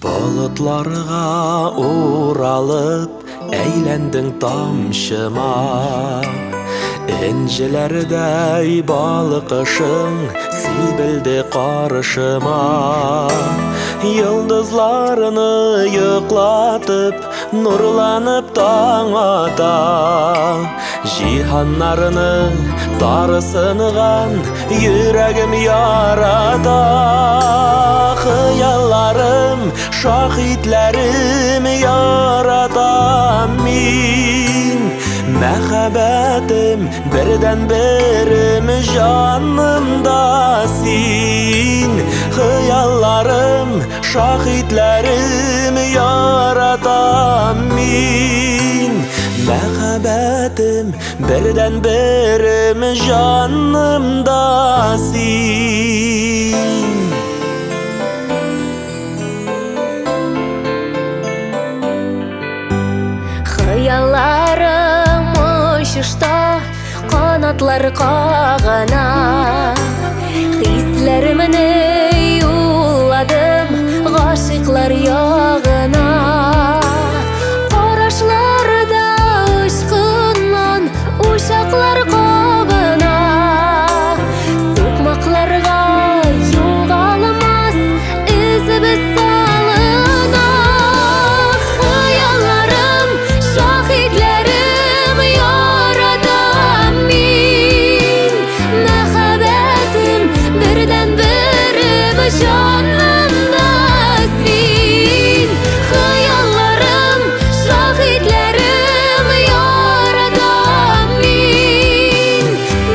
Bulutlarga uğralıp eğlendin tamşıma, İncilerday balıkışın sibildi karşıma. Yıldızlarını yıklatıp nurlanıp dağada, cihanlarını darısıngan yüreğim yarada. Hıyallarım, şahitlerim yarada min. Məhəbbətim birdən birim canımdasin. Xəyallarım, şahidlərim yarada min. Məhəbbətim birdən birim canımdasin. Xəyallarım uçuşta, qanatlar qağana. Hislerimni yolladım gaşıklar yağına. Qarashlarda ışqınlan uşaqlar qabına. So'qmoqlarga yo'g'almas izimiz salına. Xayollarım, şahidlerim yarada min. Məhəbbətim birdən birim canımdasin. Xayollarım, şahidlerim yarada min.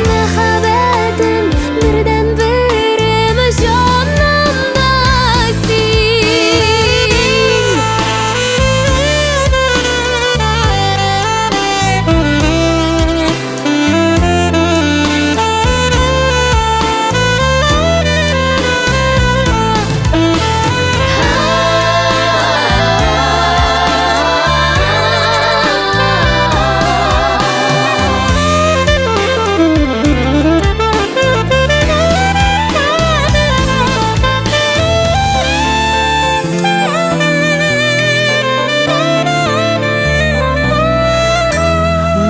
Məhəbbətim birdən birim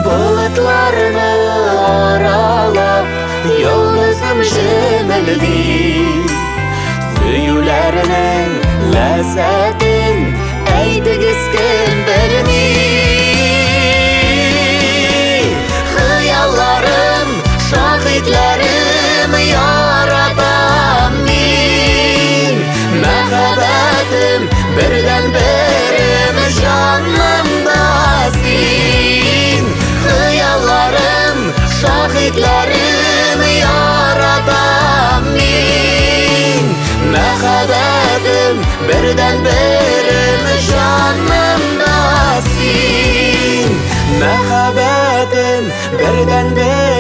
Bulutlarını aralap yıldızım jimildi. Süyülerinin lezzetin eydigiz kim bilmi. Hıyallarım, şahitlerim yarada min. Məhəbbətim birdən birim canımdasin. Hıyallarım, şahitlerim yarada min. Məhəbbətim birdən birim canımdasin. Məhəbbətim birdən birim